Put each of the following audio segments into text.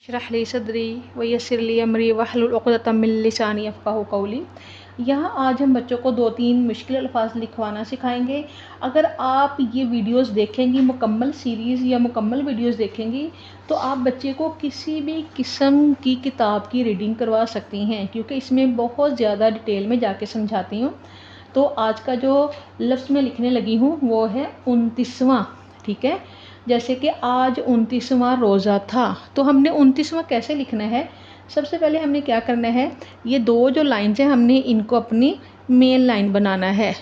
इश्रह ली सदरी वयस्सिर ली अमरी वहलुल उक़दतम मिन लिसानी यफ़क़हू क़ौली। यहाँ आज हम बच्चों को 2-3 मुश्किल अल्फाज लिखवाना सिखाएंगे। अगर आप ये वीडियोस देखेंगी, मुकम्मल सीरीज़ या मुकम्मल वीडियोस देखेंगी, तो आप बच्चे को किसी भी किस्म की किताब की रीडिंग करवा सकती हैं, क्योंकि इसमें बहुत ज़्यादा डिटेल में जाके समझाती हूँ। तो आज का जो लफ्ज़ मैं लिखने लगी हूँ वो है 29वां। ठीक है, जैसे कि आज 29वां रोज़ा था, तो हमने 29वां कैसे लिखना है। सबसे पहले हमने क्या करना है, ये दो जो लाइन्स हैं हमने इनको अपनी मेन लाइन बनाना है।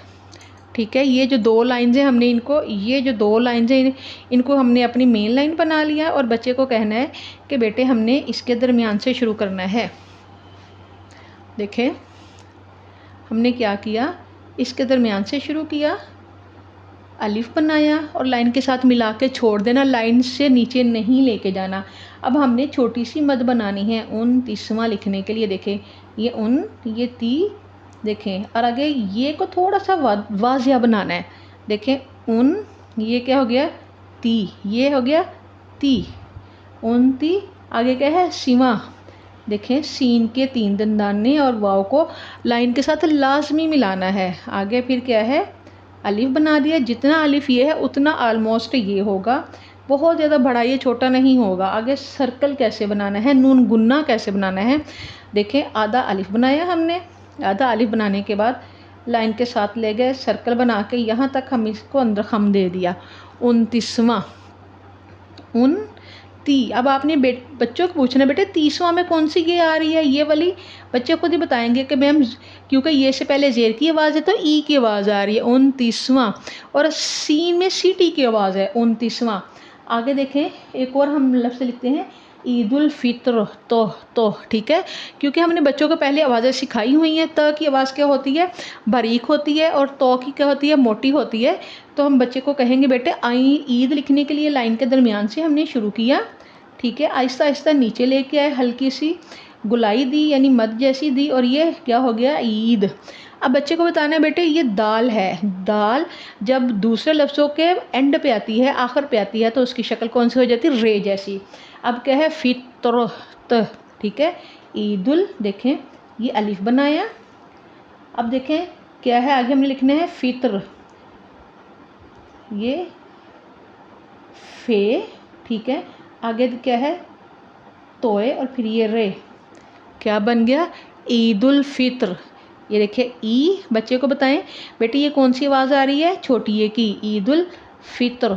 ठीक है, ये जो दो लाइन्स हैं हमने इनको, ये जो दो लाइन्स हैं इनको हमने अपनी मेन लाइन बना लिया और बच्चे को कहना है कि बेटे हमने इसके दरमियान से शुरू करना है। देखें हमने क्या किया, इसके दरमियान से शुरू किया, अलिफ बनाया और लाइन के साथ मिला के छोड़ देना, लाइन से नीचे नहीं लेके जाना। अब हमने छोटी सी मद बनानी है 29वां लिखने के लिए। देखें ये ये ती, देखें, और आगे ये को थोड़ा सा वाजिया बनाना है। देखें ये क्या हो गया, ती, ये हो गया ती, ती, आगे क्या है, सिवा। देखें सीन के 3 दंदाने और वाव को लाइन के साथ लाजमी मिलाना है। आगे फिर क्या है, अलिफ बना दिया। जितना अलिफ ये है उतना आलमोस्ट ये होगा, बहुत ज़्यादा बड़ा ये छोटा नहीं होगा। आगे सर्कल कैसे बनाना है, नून गुन्ना कैसे बनाना है। देखें आधा अलिफ बनाया हमने, आधा अलिफ बनाने के बाद लाइन के साथ ले गए, सर्कल बना के यहाँ तक हम इसको अंदर खम दे दिया, 29वां ती। अब आपने बच्चों को पूछना, बेटे 30वां में कौन सी ये आ रही है, ये वाली। बच्चे खुद ही बताएंगे कि मैम क्योंकि ये से पहले ज़ेर की आवाज़ है तो ई की आवाज़ आ रही है 29वां, और सीन में सीटी की आवाज़ है 29वां। आगे देखें एक और हम लफ्ज़ लिखते हैं ईदुल फित्र, तो ठीक है, क्योंकि हमने बच्चों को पहले आवाज़ें सिखाई हुई हैं। त की आवाज़ क्या होती है, बारीक होती है, और तो की क्या होती है, मोटी होती है। तो हम बच्चे को कहेंगे बेटे आई ईद लिखने के लिए लाइन के दरमियान से हमने शुरू किया। ठीक है, आहिस्ता आहिस्ता नीचे लेके आए, हल्की सी गुलाई दी यानी मद जैसी दी, और ये क्या हो गया, ईद। अब बच्चे को बताना है बेटे ये दाल है, दाल जब दूसरे लफ्ज़ों के एंड पे आती है, आखिर पे आती है, तो उसकी शक्ल कौन सी हो जाती है, रे जैसी। अब क्या है, फित्र, ठीक है, ईदुल। देखें ये अलिफ बनाया। अब देखें क्या है, आगे हमने लिखना है फित्र, ये फे, ठीक है, आगे क्या है तोए, और फिर ये रे, क्या बन गया, ईदुल फित्र। ये देखिए ई, बच्चे को बताएं बेटे ये कौन सी आवाज़ आ रही है, छोटी ये की, ईदुल फित्र।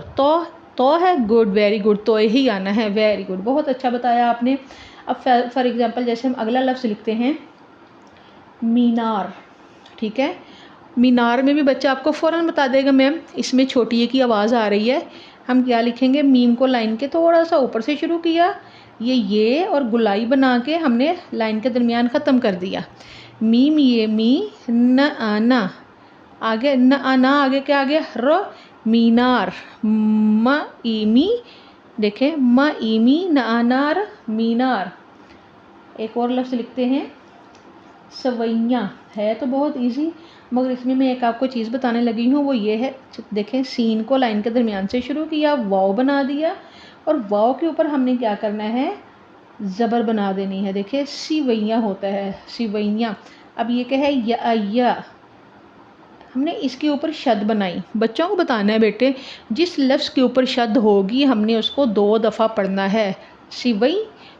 तो है, गुड, वेरी गुड, तो ही आना है, वेरी गुड, बहुत अच्छा बताया आपने। अब फॉर एग्जांपल जैसे हम अगला लफ्ज़ लिखते हैं मीनार। ठीक है, मीनार में भी बच्चा आपको फ़ौरन बता देगा मैम इसमें छोटी ए की आवाज़ आ रही है। हम क्या लिखेंगे, मीम को लाइन के थोड़ा सा ऊपर से शुरू किया, ये और गुलाई बना के हमने लाइन के दरमियान ख़त्म कर दिया। मीम ये मी, न आना, आगे न आना, आगे क्या, आगे र, मीनार, म ईमी। देखें म ईमी न अनार, मीनार। एक और लफ्ज़ लिखते हैं सवैयाँ। है तो बहुत इजी, मगर इसमें मैं एक आपको चीज़ बताने लगी हूँ, वो ये है, देखें सीन को लाइन के दरमियान से शुरू किया, वाव बना दिया, और वाव के ऊपर हमने क्या करना है, ज़बर बना देनी है। देखिए सिवैयाँ होता है, सिवैयाँ। अब ये क्या है, या हमने इसके ऊपर शद बनाई। बच्चों को बताना है बेटे जिस लफ्ज़ के ऊपर शद होगी हमने उसको 2 दफ़ा पढ़ना है। सिवई,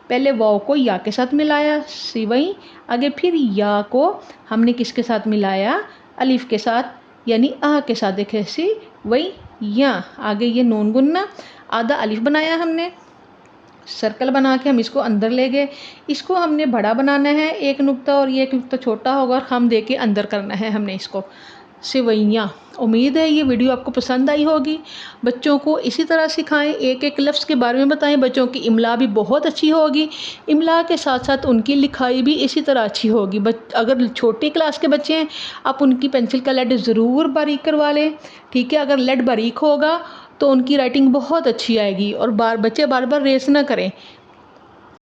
पहले वाव को या के साथ मिलाया, सिवई, आगे फिर या को हमने किसके साथ मिलाया, अलिफ के साथ, यानी आ के साथ। देखे सी वही या, आगे ये नून गुन्ना, आधा अलिफ बनाया हमने, सर्कल बना के हम इसको अंदर ले गए। इसको हमने बड़ा बनाना है, एक नुक्ता, और ये एक नुक्ता छोटा होगा, और हम दे के अंदर करना है हमने इसको, सिवैयाँ। उम्मीद है ये वीडियो आपको पसंद आई होगी। बच्चों को इसी तरह सिखाएं, एक एक लफ्ज़ के बारे में बताएं। बच्चों की इमला भी बहुत अच्छी होगी, इमला के साथ साथ उनकी लिखाई भी इसी तरह अच्छी होगी। अगर छोटी क्लास के बच्चे हैं आप उनकी पेंसिल का लेड ज़रूर बारीक करवा लें। ठीक है, अगर लेड बारीक होगा तो उनकी राइटिंग बहुत अच्छी आएगी, और बच्चे बार बार रेस ना करें।